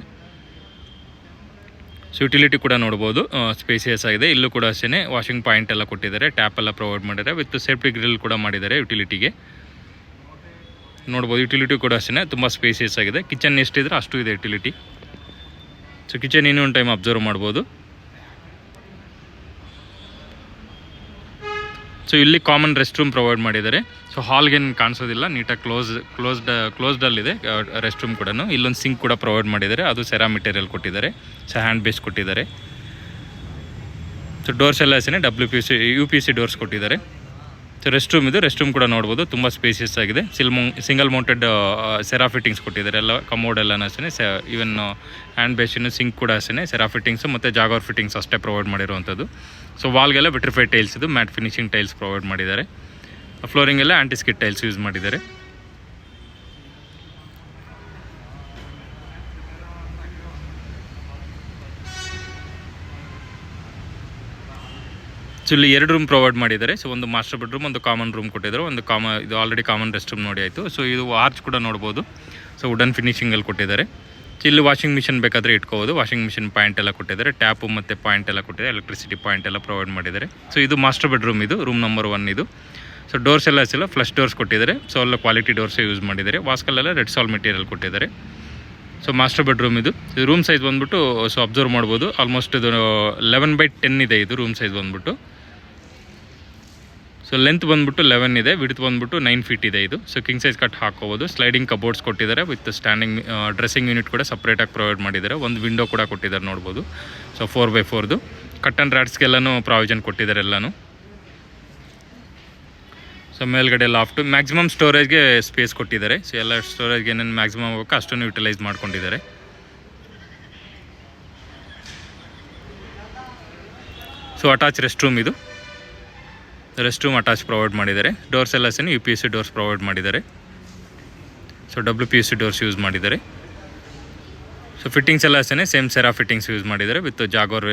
ಸೊ ಯುಟಿಲಿಟಿ ಕೂಡ ನೋಡ್ಬೋದು ಸ್ಪೇಸಿಯಸ್ ಆಗಿದೆ. ಇಲ್ಲೂ ಕೂಡ ಅಷ್ಟೇ ವಾಷಿಂಗ್ ಪಾಯಿಂಟ್ ಎಲ್ಲ ಕೊಟ್ಟಿದ್ದಾರೆ. ಟ್ಯಾಪ್ ಎಲ್ಲ ಪ್ರೊವೈಡ್ ಮಾಡಿದ್ದಾರೆ ವಿತ್ ಸೇಫ್ಟಿ ಗ್ರಿಲ್ ಕೂಡ ಮಾಡಿದ್ದಾರೆ ಯುಟಿಲಿಟಿಗೆ ನೋಡ್ಬೋದು. ಯುಟಿಲಿಟಿ ಕೂಡ ಅಷ್ಟೇ ತುಂಬ ಸ್ಪೇಸಿಯಸ್ ಆಗಿದೆ. ಕಿಚನ್ ಎಷ್ಟಿದ್ರೆ ಅಷ್ಟು ಇದೆ ಯುಟಿಲಿಟಿ. ಸೊ ಕಿಚನ್ ಇನ್ನೊಂದು ಟೈಮ್ ಅಬ್ಸರ್ವ್ ಮಾಡ್ಬೋದು. ಸೊ ಇಲ್ಲಿ ಕಾಮನ್ ರೆಸ್ಟ್ ರೂಮ್ ಪ್ರೊವೈಡ್ ಮಾಡಿದ್ದಾರೆ. ಸೊ ಹಾಲ್ಗೇನು ಕಾಣಿಸೋದಿಲ್ಲ. ನೀಟಾಗಿ ಕ್ಲೋಸ್ಡಲ್ಲಿದೆ ರೆಸ್ಟ್ ರೂಮ್ ಕೂಡ. ಇಲ್ಲೊಂದು ಸಿಂಕ್ ಕೂಡ ಪ್ರೊವೈಡ್ ಮಾಡಿದ್ದಾರೆ. ಅದು ಸೆರಾ ಮೆಟೀರಿಯಲ್ ಕೊಟ್ಟಿದ್ದಾರೆ. ಸೊ ಹ್ಯಾಂಡ್ ಬೇಸ್ ಕೊಟ್ಟಿದ್ದಾರೆ. ಸೊ ಡೋರ್ಸ್ ಎಲ್ಲ ಅಷ್ಟೇ UPC ಡೋರ್ಸ್ ಕೊಟ್ಟಿದ್ದಾರೆ. ಸೊ ರೆಸ್ಟ್ ರೂಮ್ ಇದು. ರೆಸ್ಟ್ ರೂಮ್ ಕೂಡ ನೋಡ್ಬೋದು ತುಂಬ ಸ್ಪೇಸಿಯಸ್ ಆಗಿದೆ. ಸಿಂಗಲ್ ಮೌಂಟೆಡ್ ಸೆರಾ ಫಿಟ್ಟಿಂಗ್ಸ್ ಕೊಟ್ಟಿದ್ದಾರೆ. ಎಲ್ಲ ಕಮೋಡ್ ಎಲ್ಲ ಅಷ್ಟೇ. ಈವನ್ ಹ್ಯಾಂಡ್ ಬೇಸಿನ ಸಿಂಕ್ ಕೂಡ ಅಷ್ಟೇ ಸೆರಾ ಫಿಟ್ಟಿಂಗ್ಸು ಮತ್ತು ಜಾಗರ್ ಫಿಟ್ಟಿಂಗ್ಸ್ ಅಷ್ಟೇ ಪ್ರೊವೈಡ್ ಮಾಡಿರುವಂಥದ್ದು. ಸೊ ವಾಲ್ಗೆಲ್ಲ ವಿಟ್ರಿಫೈಡ್ ಟೈಲ್ಸ್ ಇದು. ಮ್ಯಾಟ್ ಫಿನಿಶಿಂಗ್ ಟೈಲ್ಸ್ ಪ್ರೊವೈಡ್ ಮಾಡಿದ್ದಾರೆ. ಫ್ಲೋರಿಂಗ್ ಎಲ್ಲ ಆಂಟಿಸ್ಕಿಡ್ ಟೈಲ್ಸ್ ಯೂಸ್ ಮಾಡಿದ್ದಾರೆ. ಸೊ ಇಲ್ಲಿ 2 ರೂಮ್ ಪ್ರೊವೈಡ್ ಮಾಡಿದ್ದಾರೆ. ಸೊ ಒಂದು ಮಾಸ್ಟರ್ ಬೆಡ್ರೂಮ್, ಒಂದು ಕಾಮನ್ ರೂಮ್ ಕೊಟ್ಟಿದ್ದಾರೆ. ಒಂದು ಇದು ಆಲ್ರೆಡಿ ಕಾಮನ್ ರೆಸ್ಟ್ ರೂಮ್ ನೋಡಿ ಆಯಿತು. ಸೊ ಇದು ಆರ್ಚ್ ಕೂಡ ನೋಡ್ಬೋದು. ಸೊ ವುಡನ್ ಫಿನಿಶಿಂಗಲ್ಲಿ ಕೊಟ್ಟಿದ್ದಾರೆ. ಸೊ ಇಲ್ಲಿ ವಾಷಿಂಗ್ ಮಿಷಿನ್ ಬೇಕಾದರೆ ಇಟ್ಕೋಬೋದು. ವಾಷಿಂಗ್ ಮಿಷಿನ್ ಪಾಯಿಂಟ್ ಎಲ್ಲ ಕೊಟ್ಟಿದ್ದಾರೆ. ಟ್ಯಾಪು ಮತ್ತು ಪಾಯಿಂಟ್ ಎಲ್ಲ ಕೊಟ್ಟಿದ್ದಾರೆ. ಎಲೆಕ್ಟ್ರಿಸಿಟಿ ಪಾಯಿಂಟ್ ಎಲ್ಲ ಪ್ರೊವೈಡ್ ಮಾಡಿದ್ದಾರೆ. ಸೊ ಇದು ಮಾಸ್ಟರ್ ಬೆಡ್ರೂಮ್ ಇದು. ರೂಮ್ ನಂಬರ್ 1 ಇದು. ಸೊ ಡೋರ್ಸ್ ಎಲ್ಲ ಅಷ್ಟೆಲ್ಲ ಫ್ಲಶ್ ಡೋರ್ಸ್ ಕೊಟ್ಟಿದ್ದಾರೆ. ಸೊ ಎಲ್ಲ ಕ್ವಾಲಿಟಿ ಡೋರ್ಸೇ ಯೂಸ್ ಮಾಡಿದ್ದಾರೆ. ವಾಸ್ಕಲ್ಲೆಲ್ಲ ರೆಡ್ ಸಾಲ್ ಮೆಟೀರಿಯಲ್ ಕೊಟ್ಟಿದ್ದಾರೆ. ಸೊ ಮಾಸ್ಟರ್ ಬೆಡ್ರೂಮ್ ಇದು. ರೂಮ್ ಸೈಜ್ ಬಂದ್ಬಿಟ್ಟು ಸೊ ಅಬ್ಸರ್ವ್ ಮಾಡ್ಬೋದು. ಆಲ್ಮೋಸ್ಟ್ ಇದು 11x10 ಇದೆ ಇದು ರೂಮ್ ಸೈಜ್ ಬಂದ್ಬಿಟ್ಟು. ಸೊ ಲೆಂತ್ ಬಂದ್ಬಿಟ್ಟು 11 ಇದೆ. ವಿಡ್ತ್ ಬಂದ್ಬಿಟ್ಟು 9 feet ಇದೆ ಇದು. ಸೊ ಕಿಂಗ್ ಸೈಜ್ ಕಟ್ ಹಾಕೋಬೋದು. ಸ್ಲೈಡಿಂಗ್ ಕಬೋರ್ಡ್ಸ್ ಕೊಟ್ಟಿದ್ದಾರೆ ವಿತ್ ಸ್ಟ್ಯಾಂಡಿಂಗ್ ಡ್ರೆಸ್ಸಿಂಗ್ ಯೂನಿಟ್ ಕೂಡ ಸಪ್ರೇಟಾಗಿ ಪ್ರೊವೈಡ್ ಮಾಡಿದ್ದಾರೆ. ಒಂದು ವಿಂಡೋ ಕೂಡ ಕೊಟ್ಟಿದ್ದಾರೆ ನೋಡ್ಬೋದು. ಸೊ 4x4 ಕಟ್ಟನ್ ರ್ಯಾಟ್ಸ್ಗೆಲ್ಲನೂ ಪ್ರಾವಿಷನ್ ಕೊಟ್ಟಿದ್ದಾರೆ ಎಲ್ಲನೂ. ಸೊ ಮೇಲ್ಗಡೆ ಲಾಫ್ಟು ಮ್ಯಾಕ್ಸಿಮಮ್ ಸ್ಟೋರೇಜ್ಗೆ ಸ್ಪೇಸ್ ಕೊಟ್ಟಿದ್ದಾರೆ. ಸೊ ಎಲ್ಲ ಸ್ಟೋರೇಜ್ಗೆ ಏನೇನು ಮ್ಯಾಕ್ಸಿಮಮ್ ಹೋಗೋ ಅಷ್ಟನ್ನು ಯುಟಿಲೈಸ್ ಮಾಡ್ಕೊಂಡಿದ್ದಾರೆ. ಸೊ ಅಟ್ಯಾಚ್ ರೆಸ್ಟ್ ರೂಮ್ ಇದು, ರೆಸ್ಟ್ ರೂಮ್ ಅಟ್ಯಾಚ್ ಪ್ರೊವೈಡ್ ಮಾಡಿದ್ದಾರೆ. ಡೋರ್ಸ್ ಎಲ್ಲ ಸೇನೆ UPVC ಡೋರ್ಸ್ ಪ್ರೊವೈಡ್ ಮಾಡಿದ್ದಾರೆ. ಸೊ WPVC ಡೋರ್ಸ್ ಯೂಸ್ ಮಾಡಿದ್ದಾರೆ. ಸೊ ಫಿಟ್ಟಿಂಗ್ಸ್ ಎಲ್ಲ ಸೇನೆ ಸೇಮ್ ಸೆರಾ ಫಿಟ್ಟಿಂಗ್ಸ್ ಯೂಸ್ ಮಾಡಿದ್ದಾರೆ. ವಿತ್ ಜಾಗೋರ್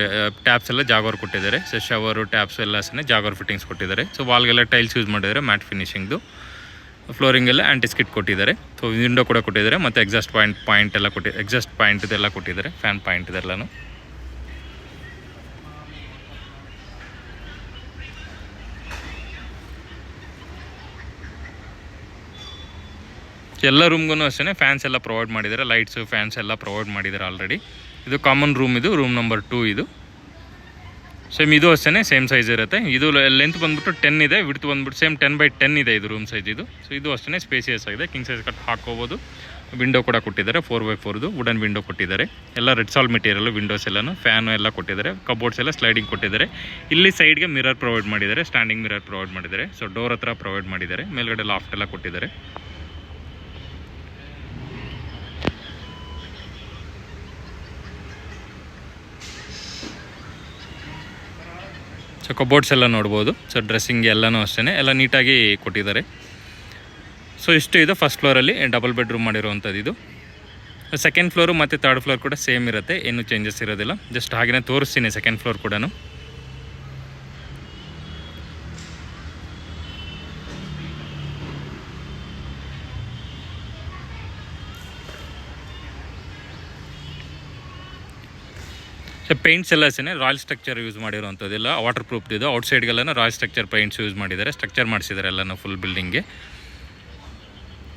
ಟ್ಯಾಪ್ಸ್ ಎಲ್ಲ ಜಾಗೋರ್ ಕೊಟ್ಟಿದ್ದಾರೆ. ಸೊ ಶವರು ಟ್ಯಾಪ್ಸ್ ಎಲ್ಲ ಸೇನೆ ಜಾಗೋರ್ ಫಿಟ್ಟಿಂಗ್ಸ್ ಕೊಟ್ಟಿದ್ದಾರೆ. ಸೊ ವಾಲ್ಗೆಲ್ಲ ಟೈಲ್ಸ್ ಯೂಸ್ ಮಾಡಿದ್ದಾರೆ, ಮ್ಯಾಟ್ ಫಿನಿಶಿಂಗ್ದು. ಫ್ಲೋರಿಂಗ್ ಎಲ್ಲ ಆ್ಯಂಟಿಸ್ಕಿಟ್ ಕೊಟ್ಟಿದ್ದಾರೆ. ಸೊ ವಿಂಡೋ ಕೂಡ ಕೊಟ್ಟಿದ್ದಾರೆ ಮತ್ತು ಎಕ್ಸಾಸ್ಟ್ ಪಾಯಿಂಟ್ ಎಲ್ಲ ಎಕ್ಸಾಸ್ಟ್ ಪಾಯಿಂಟ್ ಇದೆಲ್ಲ ಕೊಟ್ಟಿದ್ದಾರೆ, ಫ್ಯಾನ್ ಪಾಯಿಂಟ್ ಇದೆಲ್ಲನೂ. ಎಲ್ಲ ರೂಮ್ಗೂ ಅಷ್ಟೇ ಫ್ಯಾನ್ಸ್ ಎಲ್ಲ ಪ್ರೊವೈಡ್ ಮಾಡಿದ್ದಾರೆ, ಲೈಟ್ಸು ಫ್ಯಾನ್ಸ್ ಎಲ್ಲ ಪ್ರೊವೈಡ್ ಮಾಡಿದ್ದಾರೆ ಆಲ್ರೆಡಿ. ಇದು ಕಾಮನ್ ರೂಮ್, ಇದು ರೂಮ್ ನಂಬರ್ 2 ಇದು. ಸೇಮ್ ಇದು ಅಷ್ಟೇ ಸೇಮ್ ಸೈಜ್ ಇರುತ್ತೆ. ಇದು ಲೆಂತ್ ಬಂದ್ಬಿಟ್ಟು 10 ಇದೆ, ವಿಡ್ತ್ ಬಂದ್ಬಿಟ್ಟು ಸೇಮ್ 10x10 ಇದೆ ಇದು ರೂಮ್ ಸೈಜ್ ಇದು. ಸೊ ಇದು ಅಷ್ಟೇ ಸ್ಪೇಸಿಯಸ್ ಆಗಿದೆ, ಕಿಂಗ್ ಸೈಜ್ ಕಟ್ ಹಾಕೋಬೋದು. ವಿಂಡೋ ಕೂಡ ಕೊಟ್ಟಿದ್ದಾರೆ, 4x4 ವುಡನ್ ವಿಂಡೋ ಕೊಟ್ಟಿದ್ದಾರೆ. ಎಲ್ಲ ರೆಡ್ ಸಾಲ್ ಮೆಟೀರಿಯಲ್ ವಿಂಡೋಸ್ ಎಲ್ಲನೂ, ಫ್ಯಾನು ಎಲ್ಲ ಕೊಟ್ಟಿದ್ದಾರೆ. ಕಬೋರ್ಡ್ಸ್ ಎಲ್ಲ ಸ್ಲೈಡಿಂಗ್ ಕೊಟ್ಟಿದ್ದಾರೆ. ಇಲ್ಲಿ ಸೈಡ್ಗೆ ಮಿರರ್ ಪ್ರೊವೈಡ್ ಮಾಡಿದ್ದಾರೆ, ಸ್ಟ್ಯಾಂಡಿಂಗ್ ಮಿರರ್ ಪ್ರೊವೈಡ್ ಮಾಡಿದ್ದಾರೆ. ಸೊ ಡೋರ್ ಹತ್ರ ಪ್ರೊವೈಡ್ ಮಾಡಿದ್ದಾರೆ. ಮೇಲ್ಗಡೆ ಲಾಫ್ಟ್ ಎಲ್ಲ ಕೊಟ್ಟಿದ್ದಾರೆ. ಸೊ ಕಬೋರ್ಡ್ಸ್ ಎಲ್ಲ ನೋಡ್ಬೋದು. ಸೊ ಡ್ರೆಸ್ಸಿಂಗ್ ಎಲ್ಲನೂ ಅಷ್ಟೇ ಎಲ್ಲ ನೀಟಾಗಿ ಕೊಟ್ಟಿದ್ದಾರೆ. ಸೊ ಇಷ್ಟು ಇದು ಫಸ್ಟ್ ಫ್ಲೋರಲ್ಲಿ ಡಬಲ್ ಬೆಡ್ರೂಮ್ ಮಾಡಿರುವಂಥದ್ದು ಇದು. ಸೆಕೆಂಡ್ ಫ್ಲೋರು ಮತ್ತು ಥರ್ಡ್ ಫ್ಲೋರ್ ಕೂಡ ಸೇಮ್ ಇರುತ್ತೆ, ಏನೂ ಚೇಂಜಸ್ ಇರೋದಿಲ್ಲ. ಜಸ್ಟ್ ಹಾಗೆಯೇ ತೋರಿಸ್ತೀನಿ ಸೆಕೆಂಡ್ ಫ್ಲೋರ್ ಕೂಡ. ಸೊ ಪೇಂಟ್ಸ್ ಎಲ್ಲ ಅಷ್ಟೇ ರಾಯಲ್ ಸ್ಟ್ರಕ್ಚರ್ ಯೂಸ್ ಮಾಡಿರುವಂಥದ್ದೆಲ್ಲ ವಾಟರ್ ಪ್ರೂಫ್ ಇದು. ಔಟ್ಸೈಡ್ಗೆಲ್ಲ ರಾಯಲ್ ಸ್ಟ್ರಕ್ಚರ್ ಪೇಂಟ್ಸ್ ಯೂಸ್ ಮಾಡಿದ್ದಾರೆ, ಸ್ಟ್ರಕ್ಚರ್ ಮಾಡಿಸಿದ್ದಾರೆ ಎಲ್ಲನೂ ಫುಲ್ ಬಿಲ್ಡಿಂಗ್ಗೆ.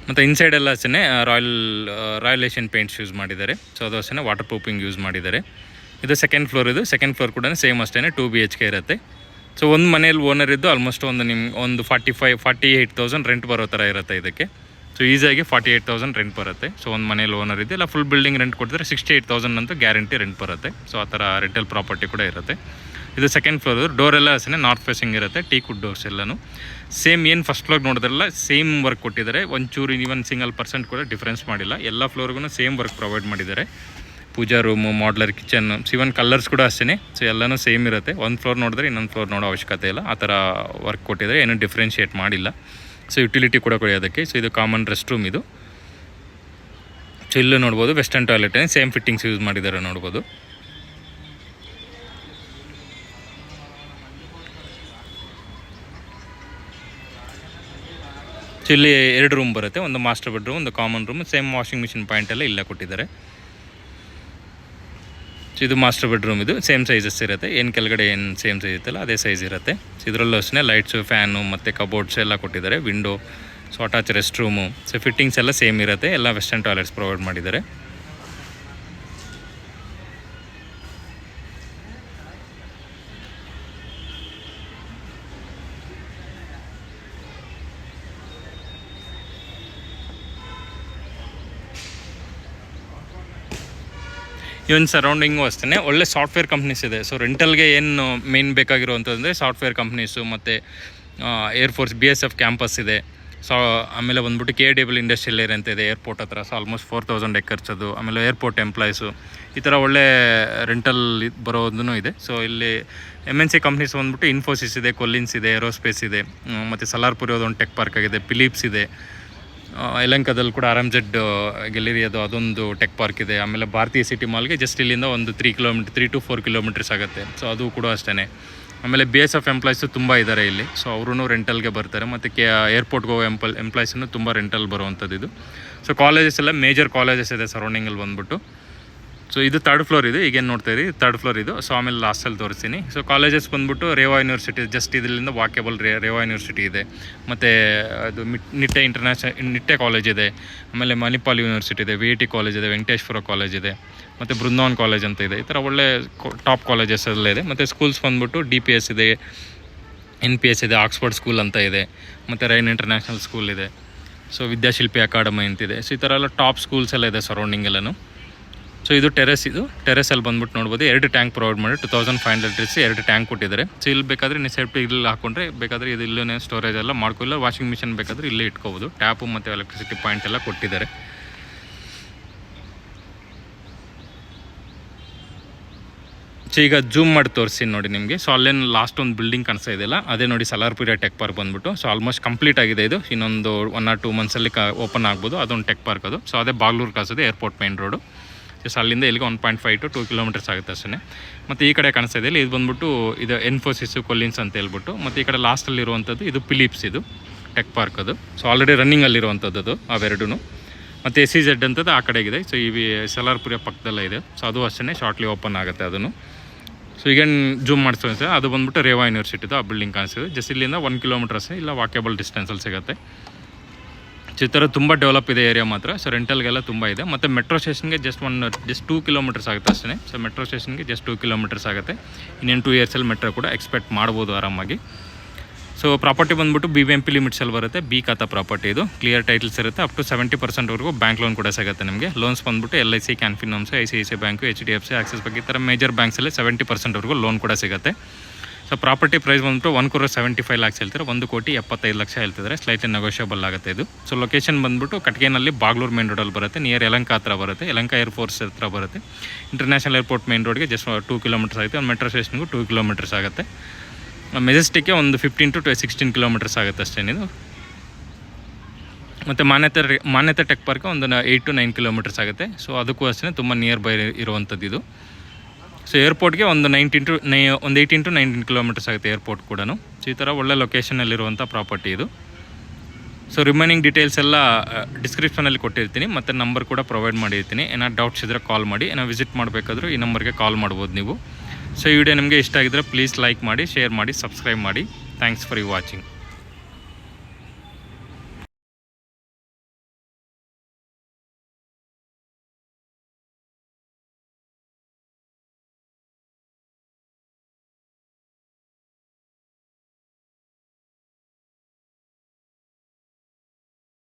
ಮತ್ತು ಇನ್ಸೈಡ್ ಎಲ್ಲ ಅಷ್ಟೇ ರಾಯಲ್ ಏಷಿಯನ್ ಪೇಂಟ್ಸ್ ಯೂಸ್ ಮಾಡಿದ್ದಾರೆ. ಸೊ ಅದು ಅಷ್ಟೇ ವಾಟರ್ ಪ್ರೂಫಿಂಗ್ ಯೂಸ್ ಮಾಡಿದ್ದಾರೆ. ಇದು ಸೆಕೆಂಡ್ ಫ್ಲೋರ್, ಇದು ಸೆಕೆಂಡ್ ಫ್ಲೋರ್ ಕೂಡ ಸೇಮ್ ಅಷ್ಟೇ 2 BHK ಇರುತ್ತೆ. ಸೊ ಒಂದು ಮನೇಲಿ ಓನರ್ ಇದ್ದು ಆಲ್ಮೋಸ್ಟ್ ಒಂದು 48,000 ರೆಂಟ್ ಬರೋ ಥರ ಇರುತ್ತೆ ಇದಕ್ಕೆ. ಸೊ ಈಸಿಯಾಗಿ 48,000 ರೆಂಟ್ ಬರುತ್ತೆ. ಸೊ ಒಂದು ಮನೇಲಿ ಓನರ್ ಇದೆ, ಇಲ್ಲ ಫುಲ್ ಬಿಲ್ಡಿಂಗ್ ರೆಂಟ್ ಕೊಡ್ತಾರೆ 68,000 ಅಂತೂ ಗ್ಯಾರಂಟಿ ರೆಂಟ್ ಬರುತ್ತೆ. ಸೊ ಆ ಥರ ರೆಂಟಲ್ ಪ್ರಾಪರ್ಟಿ ಕೂಡ ಇರುತ್ತೆ. ಇದು ಸೆಕೆಂಡ್ ಫ್ಲೋರ್, ಡೋರ್ ಎಲ್ಲ ಅಷ್ಟೇ ನಾರ್ತ್ ಫೇಸಿಂಗ್ ಇರುತ್ತೆ, ಟೀಕ್ವುಡ್ ಡೋರ್ಸ್ ಎಲ್ಲನೂ. ಸೇಮ್ ಏನು ಫಸ್ಟ್ ಫ್ಲೋರ್ ನೋಡಿದ್ರಲ್ಲ ಸೇಮ್ ವರ್ಕ್ ಕೊಟ್ಟಿದ್ದಾರೆ. ಒಂಚೂರು ಈವನ್ ಸಿಂಗಲ್% ಕೂಡ ಡಿಫ್ರೆನ್ಸ್ ಮಾಡಿಲ್ಲ. ಎಲ್ಲ ಫ್ಲೋರ್ಗೂ ಸೇಮ್ ವರ್ಕ್ ಪ್ರೊವೈಡ್ ಮಾಡಿದ್ದಾರೆ. ಪೂಜಾ ರೂಮು, ಮಾಡ್ಲರ್ ಕಿಚನ್, ಇವನ್ ಕಲರ್ಸ್ ಕೂಡ ಅಷ್ಟೇ. ಸೊ ಎಲ್ಲನೂ ಸೇಮ್ ಇರುತ್ತೆ. ಒಂದು ಫ್ಲೋರ್ ನೋಡಿದ್ರೆ ಇನ್ನೊಂದು ಫ್ಲೋರ್ ನೋಡೋ ಅವಶ್ಯಕತೆ ಇಲ್ಲ, ಆ ಥರ ವರ್ಕ್ ಕೊಟ್ಟಿದ್ದಾರೆ, ಏನೂ ಡಿಫ್ರೆನ್ಷಿಯೇಟ್ ಮಾಡಿಲ್ಲ. ಸೊ ಯುಟಿಲಿಟಿ ಕೂಡ ಕೊಡೋದಕ್ಕೆ. ಸೊ ಇದು ಕಾಮನ್ ರೆಸ್ಟ್ ರೂಮ್ ಇದು. ಸೊ ಇಲ್ಲೂ ನೋಡ್ಬೋದು western toilet same fittings use ಮಾಡಿದ್ದಾರೆ ನೋಡ್ಬೋದು. ಸೊ ಇಲ್ಲಿ 2 ರೂಮ್ ಬರುತ್ತೆ, ಒಂದು ಮಾಸ್ಟರ್ ಬೆಡ್ರೂಮ್, ಒಂದು common room. Same washing machine point ಎಲ್ಲ ಇಲ್ಲೇ ಕೊಟ್ಟಿದ್ದಾರೆ. ಸೊ ಇದು ಮಾಸ್ಟರ್ ಬೆಡ್ರೂಮ್, ಇದು ಸೇಮ್ ಸೈಜಸ್ ಇರುತ್ತೆ. ಏನು ಕೆಳಗಡೆ ಏನು ಸೇಮ್ ಸೈಜ್ ಇತ್ತಲ್ಲ ಅದೇ ಸೈಜ್ ಇರುತ್ತೆ. ಸೊ ಇದರಲ್ಲೂ ಅಷ್ಟೇ ಲೈಟ್ಸು, ಫ್ಯಾನು ಮತ್ತು ಕಬೋರ್ಡ್ಸ್ ಎಲ್ಲ ಕೊಟ್ಟಿದ್ದಾರೆ, window. So attach rest room. So fittings ಎಲ್ಲ ಸೇಮ್ ಇರುತ್ತೆ. ಎಲ್ಲ ವೆಸ್ಟರ್ನ್ ಟಾಯ್ಲೆಟ್ಸ್ ಪ್ರೊವೈಡ್ ಮಾಡಿದ್ದಾರೆ. ಇವನ್ ಸರೌಂಡಿಂಗು ಅಷ್ಟೇ ಒಳ್ಳೆ ಸಾಫ್ಟ್ವೇರ್ ಕಂಪ್ನೀಸ್ ಇದೆ. ಸೊ ರೆಂಟಲ್ಗೆ ಏನು ಮೇನ್ ಬೇಕಾಗಿರುವಂಥದ್ದಂದರೆ ಸಾಫ್ಟ್ವೇರ್ ಕಂಪ್ನೀಸು ಮತ್ತು ಏರ್ಫೋರ್ಸ್ BSF ಕ್ಯಾಂಪಸ್ ಇದೆ. ಸೊ ಆಮೇಲೆ ಬಂದ್ಬಿಟ್ಟು KWL ಇಂಡಸ್ಟ್ರಿಯಲ್ ಏರಿಯಾ ಅಂತ ಇದೆ ಏರ್ಪೋರ್ಟ್ ಹತ್ರ. ಸೊ ಆಲ್ಮೋಸ್ಟ್ 4,000 ಎಕರ್ಸ್ ಅದು. ಆಮೇಲೆ ಏರ್ಪೋರ್ಟ್ ಎಂಪ್ಲಾಯೀಸು, ಈ ಥರ ಒಳ್ಳೆ ರೆಂಟಲ್ ಬರೋದೂ ಇದೆ. ಸೊ ಇಲ್ಲಿ MNC ಕಂಪ್ನೀಸ್ ಬಂದ್ಬಿಟ್ಟು ಇನ್ಫೋಸಿಸ್ ಇದೆ, ಕೊಲ್ಲಿನ್ಸ್ ಇದೆ, ಏರೋಸ್ಪೇಸ್ ಇದೆ, ಮತ್ತು ಸಲಾರ್ಪುರಿ ಅದೊಂದು ಟೆಕ್ ಪಾರ್ಕ್ ಆಗಿದೆ, ಫಿಲಿಪ್ಸ್ ಇದೆ. ಯಲಹಂಕದಲ್ಲಿ ಕೂಡ RMZ ಗ್ಯಾಲರಿ ಅದೊಂದು ಟೆಕ್ ಪಾರ್ಕ್ ಇದೆ. ಆಮೇಲೆ ಭಾರತೀಯ ಸಿಟಿ ಮಾಲ್ಗೆ ಜಸ್ಟ್ ಇಲ್ಲಿಂದ ಒಂದು 3 to 4 ಕಿಲೋಮೀಟರ್ಸ್ ಆಗುತ್ತೆ. ಸೊ ಅದು ಕೂಡ ಅಷ್ಟೇ. ಆಮೇಲೆ BSF ಎಂಪ್ಲಾಯ್ಸು ತುಂಬ ಇದ್ದಾರೆ ಇಲ್ಲಿ. ಸೊ ಅವರೂ ರೆಂಟಲ್ಗೆ ಬರ್ತಾರೆ. ಮತ್ತು ಏರ್ಪೋರ್ಟ್ಗೆ ಹೋಗೋ ಎಂಪ್ಲಾಯ್ಸನ್ನು ತುಂಬ ರೆಂಟಲ್ ಬರುವಂಥದ್ದು ಇದು. ಸೊ ಕಾಲೇಜಸ್ ಎಲ್ಲ ಮೇಜರ್ ಕಾಲೇಜಸ್ ಇದೆ ಸರೌಂಡಿಂಗಲ್ಲಿ ಬಂದ್ಬಿಟ್ಟು. ಸೊ ಇದು ಥರ್ಡ್ ಫ್ಲೋರ್ ಇದು, ಈಗೇನು ನೋಡ್ತಾ ಇದ್ದೀವಿ ಥರ್ಡ್ ಫ್ಲೋರ್ ಇದು. ಸೊ ಆಮೇಲೆ ಲಾಸ್ಟಲ್ಲಿ ತೋರಿಸ್ತೀನಿ. ಸೊ ಕಾಲೇಜಸ್ ಬಂದ್ಬಿಟ್ಟು ರೇವಾ ಯೂನಿವರ್ಸಿಟಿ, ಜಸ್ಟ್ ಇದರಿಂದ ವಾಕೇಬಲ್ ರೇವಾ ಯೂನಿವರ್ಸಿಟಿ ಇದೆ. ಮತ್ತು ಅದು ನಿಟ್ಟೆ ಕಾಲೇಜ್ ಇದೆ. ಆಮೇಲೆ ಮಣಿಪಾಲ್ ಯೂನಿವರ್ಸಿಟಿ ಇದೆ, VIT ಕಾಲೇಜ್ ಇದೆ, ವೆಂಕಟೇಶ್ವರ ಕಾಲೇಜ್ ಇದೆ, ಮತ್ತು ಬೃಂದಾವನ್ ಕಾಲೇಜ್ ಅಂತ ಇದೆ. ಈ ಥರ ಒಳ್ಳೆ ಟಾಪ್ ಕಾಲೇಜಸ್ ಎಲ್ಲ ಇದೆ. ಮತ್ತು ಸ್ಕೂಲ್ಸ್ ಬಂದ್ಬಿಟ್ಟು DPS ಇದೆ, NPS ಇದೆ, ಆಕ್ಸ್ಫರ್ಡ್ ಸ್ಕೂಲ್ ಅಂತ ಇದೆ, ಮತ್ತು ರೈನ್ ಇಂಟರ್ನ್ಯಾಷನಲ್ ಸ್ಕೂಲ್ ಇದೆ. ಸೊ ವಿದ್ಯಾಶಿಲ್ಪಿ ಅಕಾಡೆಮಿ ಅಂತಿದೆ. ಸೊ ಈ ಥರ ಎಲ್ಲ ಟಾಪ್ ಸ್ಕೂಲ್ಸ್ ಎಲ್ಲ ಇದೆ ಸರೌಂಡಿಂಗ್ ಎಲ್ಲನೂ. ಸೊ ಇದು ಟೆರೆಸಲ್ಲಿ ಬಂದ್ಬಿಟ್ಟು ನೋಡ್ಬೋದು 2 ಟ್ಯಾಂಕ್ ಪ್ರೊವೈಡ್ ಮಾಡಿ 2500 ಲೀಟರ್ಸ್ 2 ಟ್ಯಾಂಕ್ ಕೊಟ್ಟಿದ್ದಾರೆ. ಸೊ ಇಲ್ಲಿ ಬೇಕಾದರೆ ನೀವು ಸೇಫ್ಟಿ ಇಲ್ಲಿ ಹಾಕೊಂಡ್ರೆ ಬೇಕಾದರೆ ಇದು ಇಲ್ಲೇ ಸ್ಟೋರೇಜ್ ಎಲ್ಲ ಮಾಡ್ಕೊಳ್ಳಿ. ವಾಷಿಂಗ್ ಮಿಷಿನ್ ಬೇಕಾದರೆ ಇಲ್ಲೇ ಇಟ್ಕೋಬೋದು. ಟ್ಯಾಪು ಮತ್ತು ಎಲೆಕ್ಟ್ರಿಸಿಟಿ ಪಾಯಿಂಟ್ ಎಲ್ಲ ಕೊಟ್ಟಿದ್ದಾರೆ. ಸೊ ಈಗ ಜೂಮ್ ಮಾಡಿ ತೋರಿಸ್ತೀನಿ ನೋಡಿ ನಿಮಗೆ. ಸೊ ಅಲ್ಲೇನು ಲಾಸ್ಟ್ ಒಂದು ಬಿಲ್ಡಿಂಗ್ ಕಾಣಿಸ್ತಾ ಇದೆಯಲ್ಲ, ಅದೇ ನೋಡಿ ಸಲಾರ್ಪುರ ಟೆಕ್ ಪಾರ್ಕ್ ಬಂದ್ಬಿಟ್ಟು. ಸೊ ಆಲ್ಮೋಸ್ಟ್ ಕಂಪ್ಲೀಟ್ ಆಗಿದೆ ಇದು. ಇನ್ನೊಂದು 1 or 2 ಮಂತ್ಸಲ್ಲಿ ಓಪನ್ ಆಗ್ಬೋದು. ಅದೊಂದು ಟೆಕ್ ಪಾರ್ಕ್ ಅದು. ಸೊ ಅದೇ ಬಾಗ್ಲೂರು ಕಾಸೋದು ಏರ್ಪೋರ್ಟ್ ಮೇನ್ ರೋಡು. ಸೊ ಅಲ್ಲಿಂದ ಇಲ್ಲಿಗೆ 1.5 to 2 ಕಿಲೋಮೀಟರ್ಸ್ ಆಗುತ್ತೆ ಅಷ್ಟೇ. ಮತ್ತು ಈ ಕಡೆ ಕಾಣಿಸ್ತಾ ಇದೆ ಇದು ಬಂದ್ಬಿಟ್ಟು ಇದು ಇನ್ಫೋಸಿಸು ಕೊಲ್ಲಿನ್ಸ್ ಅಂತ ಹೇಳ್ಬಿಟ್ಟು. ಮತ್ತು ಈ ಕಡೆ ಲಾಸ್ಟಲ್ಲಿರುವಂಥದ್ದು ಇದು ಫಿಲಿಪ್ಸ್, ಇದು ಟೆಕ್ ಪಾರ್ಕ್ ಅದು. ಸೊ ಆಲ್ರೆಡಿ ರನ್ನಿಂಗಲ್ಲಿರುವಂಥದ್ದು ಅದು ಅವೆರಡೂ. ಮತ್ತು SEZ ಅಂತದ್ದು ಆ ಕಡೆಗಿದೆ. ಸೊ ಈ ಸಲಾರ್ಪುರ ಪಕ್ಕದಲ್ಲೇ ಇದೆ. ಸೊ ಅದು ಅಷ್ಟೇ ಶಾರ್ಟ್ಲಿ ಓಪನ್ ಆಗುತ್ತೆ ಅದನ್ನು. ಸೊ ಈಗ ಜೂಮ್ ಮಾಡಿಸ್ತೀನಿ ಸರ್, ಅದು ಬಂದ್ಬಿಟ್ಟು ರೇವಾ ಯೂನಿವರ್ಸಿಟಿದು ಆ ಬಿಲ್ಡಿಂಗ್ ಕಾಣಿಸ್ತಿದೆ. ಜಸ್ಟ್ ಇಲ್ಲಿಂದ 1 kilometer ಅಷ್ಟೇ, ಇಲ್ಲ ವಾಕೇಬಲ್ ಡಿಸ್ಟೆನ್ಸಲ್ಲಿ ಸಿಗುತ್ತೆ. ಸೊ ಈ ಥರ ತುಂಬ ಡೆವಲಪ್ ಇದೆ ಏರಿಯಾ ಮಾತ್ರ. ಸೊ ರೆಂಟಲ್ಗೆಲ್ಲ ತುಂಬ ಇದೆ. ಮತ್ತು ಮೆಟ್ರೋ ಸ್ಟೇಷನ್ಗೆ ಜಸ್ಟ್ 2 kilometers ಆಗುತ್ತೆ ಅಷ್ಟೇ. ಸೊ ಮೆಟ್ರೋ ಸ್ಟೇಷನ್ಗೆ ಜಸ್ಟ್ 2 kilometers ಆಗುತ್ತೆ. ಇನ್ನೇನು 2 yearsಲ್ಲಿ ಮೆಟ್ರೋ ಕೂಡ ಎಕ್ಸ್ಪೆಕ್ಟ್ ಮಾಡ್ಬೋದು ಆರಾಮಾಗಿ. ಸೊ ಪ್ರಾಪರ್ಟಿ ಬಂದ್ಬಿಟ್ಟು BBMP ಲಿಮಿಟ್ಸಲ್ಲಿ ಬರುತ್ತೆ. ಬಿ ಖಾತಾ ಪ್ರಾಪರ್ಟಿ ಇದು. ಕ್ಲಿಯರ್ ಟೈಟಲ್ಸ್ ಇರುತ್ತೆ. ಅಪ್ ಟು 70% ಬ್ಯಾಂಕ್ ಲೋನ್ ಕೂಡ ಸಿಗುತ್ತೆ ನಿಮಗೆ. ಲೋನ್ಸ್ ಬಂದ್ಬಿಟ್ಟು LIC, Canfin Homes, ICICI bank, HDFC, Axis bank ಈ ಥರ ಮೇಜರ್ ಬ್ಯಾಂಕ್ಸಲ್ಲಿ 70% ಲೋನ್ ಕೂಡ ಸಿಗುತ್ತೆ. ಸೊ ಪ್ರಾಪರ್ಟಿ ಪ್ರೈಸ್ ಬಂದ್ಬಿಟ್ಟು 1,75 lakhs ಹೇಳ್ತಾರೆ. 1,75,00,000 ಹೇಳ್ತಿದ್ದಾರೆ. ಸ್ಲೈಟ್ಲಿ ನೆಗೋಷಿಯಬಲ್ ಆಗುತ್ತೆ ಇದು. ಸೊ ಲೊಕೇಶನ್ ಬಂದ್ಬಿಟ್ಟು ಕಟ್ಗೆನಲ್ಲಿ ಬಾಗ್ಲೂರು ಮೇನ್ ರೋಡಲ್ಲಿ ಬರುತ್ತೆ. ನಿಯರ್ ಯಲಹಂಕ ಹತ್ರ ಬರುತ್ತೆ. ಯಲಹಂಕ ಏರ್ಫೋರ್ಸ್ ಹತ್ರ ಬರುತ್ತೆ. ಇಂಟರ್ನ್ಯಾಷನಲ್ ಏರ್ಪೋರ್ಟ್ ಮೇನ್ ರೋಡ್ಗೆ ಜಸ್ಟ್ 2 kilometers ಆಗುತ್ತೆ. ಒಂದು ಮೆಟ್ರೋ ಸ್ಟೇಷನ್ಗೂ 2 kilometers ಆಗುತ್ತೆ. ಮೆಜೆಸ್ಟಿಕ್ಗೆ ಒಂದು 15 to 16 kilometers ಆಗುತ್ತೆ ಅಷ್ಟೇನಿದು. ಮತ್ತು ಮಾನ್ಯತೆ ಟೆಕ್ ಪಾರ್ಕ್ ಒಂದು 8 to 9 kilometers ಆಗುತ್ತೆ. ಸೊ ಅದಕ್ಕೂ ಅಷ್ಟೇ ತುಂಬ ನಿಯರ್ ಬೈ ಇರುವಂಥದ್ದು ಇದು. ಸೊ ಏರ್ಪೋರ್ಟ್ಗೆ ಒಂದು 18 to 19 kilometers ಆಗುತ್ತೆ ಏರ್ಪೋರ್ಟ್ ಕೂಡ. ಸೊ ಈ ಥರ ಒಳ್ಳೆ ಲೊಕೇಶನಲ್ಲಿರುವಂಥ ಪ್ರಾಪರ್ಟಿ ಇದು. ಸೊ ರಿಮೈನಿಂಗ್ ಡೀಟೇಲ್ಸ್ ಎಲ್ಲ ಡಿಸ್ಕ್ರಿಪ್ಷನಲ್ಲಿ ಕೊಟ್ಟಿರ್ತೀನಿ, ಮತ್ತು ನಂಬರ್ ಕೂಡ ಪ್ರೊವೈಡ್ ಮಾಡಿರ್ತೀನಿ. ಏನಾದ್ರು ಡೌಟ್ಸ್ ಇದ್ದರೆ ಕಾಲ್ ಮಾಡಿ. ಏನೋ ವಿಸಿಟ್ ಮಾಡಬೇಕಾದ್ರೂ ಈ ನಂಬರ್ಗೆ ಕಾಲ್ ಮಾಡ್ಬೋದು ನೀವು. ಸೊ ಈ ವಿಡಿಯೋ ನಿಮಗೆ ಇಷ್ಟ ಆಗಿದ್ರೆ ಪ್ಲೀಸ್ ಲೈಕ್ ಮಾಡಿ, ಶೇರ್ ಮಾಡಿ, ಸಬ್ಸ್ಕ್ರೈಬ್ ಮಾಡಿ. Thanks for watching.